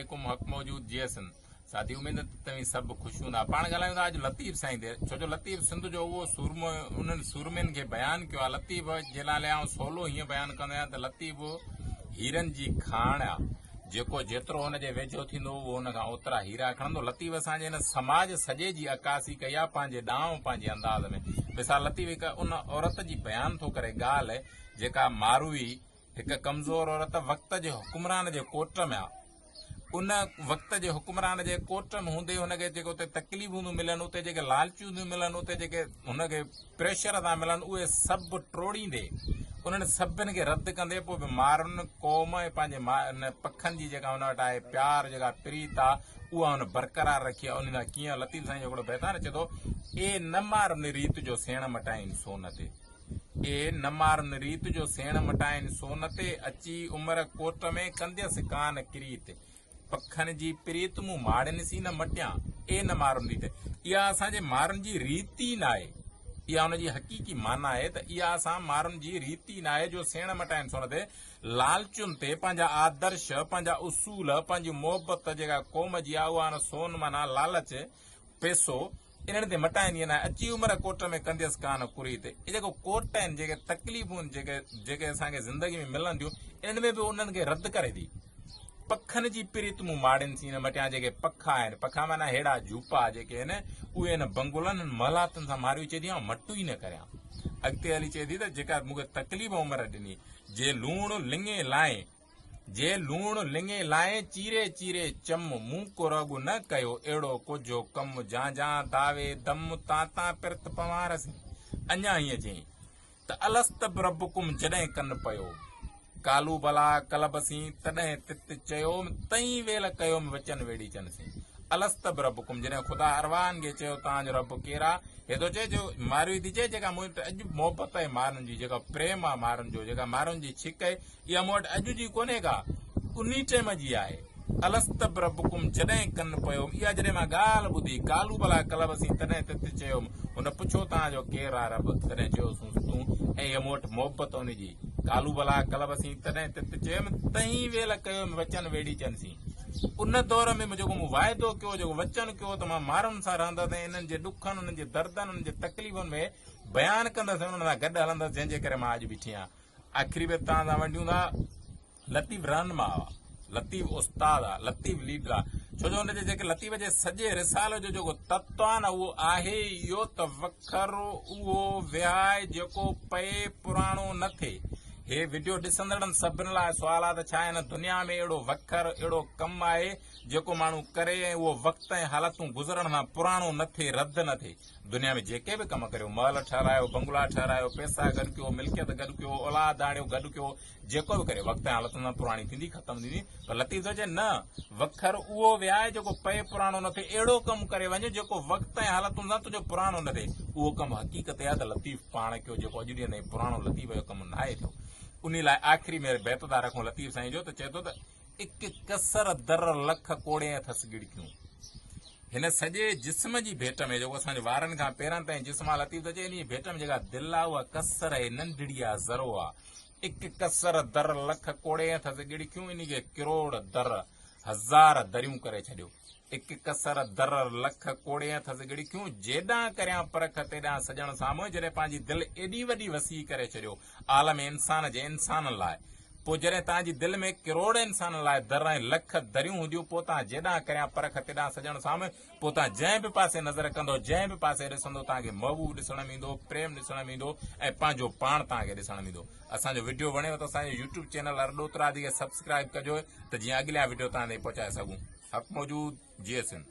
अस्सलामुअलैकुम हक़ मौजूद जीएसन साथी उम्मीद तव्हीं सभु ख़ुशि हूंदा। पाण ॻाल्हायूं था अॼु लतीफ़ साईं ते, छो जो लतीफ़ सिंध जो उहो सूरमो उन्हनि सूरमेन खे बयानु कयो आहे। लतीफ़ जे लाइ आउं सवलो हीअं बयानु कंदो आहियां त लतीफ़ हीरनि जी खाण आहे, जेको जेतिरो हुनजे वेझो थींदो उहो हुनखां ओतिरा हीरा खणंदो। लतीफ़ असांजे हिन समाज सॼे जी अकासी कई आहे पंहिंजे ॾांहुं पंहिंजे अंदाज़ में। मिसाल लतीफ़ हिकु उन औरत जी बयानु थो करे ॻाल्हि जेका मारूई हिकु कमज़ोर औरत वक़्त जे हुकुमरान जे कोट में आहे। उन वक़्त जे हुकुमरान जे कोट में हूंदे हुनखे जेके उते तकलीफ़ूं थियूं मिलनि, उते जेके लालचियूं थियूं मिलनि, उते जेके हुनखे प्रेशर था मिलनि, उहे सभु टोड़ींदे उन्हनि सभिनि खे रद्द कंदे पोइ बि मारुनि क़ौम ऐं पंहिंजे पखनि जी जेका हुन वटि आहे प्यार जेका प्रीत आहे उहा हुन बरक़रार रखी आहे। उन कीअं लतीफ़ साईं हिकिड़ो बहितान चए थो, ए न मारनि रीत जो सेण मटाइनि सोन ते, ए न मारनि रीत जो सेण मटाइनि सोन ते, अची उमिरि कोट में कंदसि कान किरीत, पखनि जी प्रीत मूं माड़नि सी न मटियां, ए न मारनि रीत। इहा असांजे मारुनि जी रीति न आहे, इहा हुनजी हक़ीक़ी माना आहे त इहा असां मारुनि जी रीति न आहे जो सेण मटाइनि सोन ते। लालचुनि ते पंहिंजा आदर्श, पंहिंजा उसूल, पंहिंजी मोहबत जेका क़ौम जी आहे उहा सोन माना लालच पैसो इन्हनि ते मटाइनि न। अची उमिरि कोट में कंदसि कान कुरी ते, इहे जेको कोट आहिनि, जेके तकलीफ़ूं आहिनि जेके असांखे ज़िंदगी में मिलनि थियूं, इन्हनि में बि उन्हनि खे रद्द करे थी। पखनि जी प्रीत मूं माड़नि सी न मटियां, जेके पखा आहिनि, पखा माना हेड़ा जूपा जेके आहिनि उहे आहिनि बंगुलनि महलातनि सां मारियूं, चए थी आउं मटू ई न करियां। अॻिते हली चए थी त जेका मूंखे तकलीफ़ उमिरि ॾिनी, जे लूणु लिङे लाए, जे लूणु लिङे लाए, चीरे चीरे चम, मूं को रॻु न कयो अहिड़ो कुझो कमु, जा जा दावे दम, तां तां पिरत पवारसी। अञा हीअं चई त अलस्त रब्बुकुम जॾहिं कनि पियो, कालू भला कलबसी तॾहिं तित चयो, तई वेल कयो वचन वेड़ी चनसी। अलस्त रब्बुकुम, जॾहिं ख़ुदा अरवान खे चयो तव्हांजो रब केरु आहे, हे थो चए जो मारियूं थी चए जेका मूं वटि अॼु मोहबत आहे मारुनि जी, जेका प्रेम आहे मारुनि जो, जेका मारुनि जी छिक आहे, इहा मूं वटि अॼु जी कोन्हे का, उन टाइम जी आहे। अलस्त रब्बुकुम जॾहिं कनि पियो, इहा जॾहिं मां ॻाल्हि ॿुधी, कालू भला कलबसी तॾहिं तित चयो, हुन पुछो तव्हांजो केरु आहे रब, तॾहिं चयोसि तूं, ऐं इहा मूं वटि मोहबत हुनजी। कालू भला कलबसी तॾहिं तित चयुमि, तई वेल कयो वचन वेड़ी चनसी। उन दौर में जेको मूं वाइदो कयो, जेको वचन कयो त मां मारुनि सां रहंदसि ऐं इन्हनि जे ॾुखनि, उन्हनि जे दर्दनि, उन्हनि जे तकलीफ़ुनि में बयानु कंदसि, उन्हनि सां गॾु हलंदसि, जंहिंजे करे मां अॼु बीठी आहियां। आख़िरी में तव्हां सां वंडियूं था, लतीफ़ रहनुमा आहे, लतीफ़ उस्ताद आहे, लतीफ़ लीडर आहे। छो जो हुनजे जेके लतीफ़ जे सॼे रिसाल जो जेको तत्व आहे न, उहो आहे इहो त वखरु उहो विहाए जेको पए पुराणो न थिए। हे वीडियो ॾिसंदड़नि सभिनी लाइ सुवाल आहे त छा हिन दुनिया में अहिड़ो वखरु, अहिड़ो कमु आहे जेको माण्हू करे ऐं उहो वक़्त ऐं हालतूं गुज़रण सां पुराणो न थिए, रद्द न थिए। दुनिया में जेके बि कमु करियो, महल ठहिरायो, बंगला ठहिरायो, पैसा गॾु कयो, मिल्कियत गॾु कयो, औलाद आणियो गॾु कयो, जेको बि करे वक़्त ऐं हालतुनि सां पुराणी थींदी, ख़तमु थींदी। पर लतीफ़ थो चए न, वखरु उहो विहाए जेको पए पुराणो न थिए। अहिड़ो कमु करे वञे जेको वक़्त ऐं हालतुनि सां तुंहिंजो पुराणो न थिए। उहो कमु हक़ीक़त आहे त लतीफ़ पाण कयो, जेको अॼु ॾींहं ताईं पुराणो लतीफ़ जो कमु न आहे थियो। उन लाइ आख़िरी में बेत था रखूं लतीफ़ साईं जो, त चए थो त हिकु कसर दर लख कोड़े अथसि गिड़कियूं। हिन सॼे जिस्म जी भेट में, जेको असांजे वारनि खां पेरनि ताईं जिस्म आहे, लतीफ़ थो चए इन भेट में जेका दिलि आहे उहा कसर आहे, नंढड़ी आहे, ज़रो आहे। हिकु कसर दर लख कोड़े अथसि गिड़कियूं, इन खे किरोड़ दर हज़ार दरियूं करे छॾियो। हिकु कसर दर लख कोड़े अथसि गिड़कियूं, जेॾां करियां परख तेॾां सॼण साम्हूं, जॾहिं पंहिंजी दिलि एॾी वॾी वसी करे छॾियो आलम इंसान जे इंसान लाइ। पोइ जॾहिं तव्हांजी दिलि में किरोड़ इंसान लाइ दर ऐं लख दरियूं हूंदियूं, पोइ तव्हां जेॾां करियां परख तेॾां सॼण साम्हूं, पोइ तव्हां जंहिं बि पासे नज़र कंदो, जंहिं बि पासे ॾिसंदो, तव्हांखे महबूब ॾिसण में ईंदो, प्रेम ॾिसण में ईंदो ऐं पंहिंजो पाण तव्हांखे ॾिसण में ईंदो। असांजो वीडियो वणेव त असांजो यूट्यूब चैनल अरडोतरादी खे सब्सक्राइब कजो, त जीअं अॻियां वीडियो तव्हां ताईं पहुचाए सघूं। हक़ मौजूद जीएसन।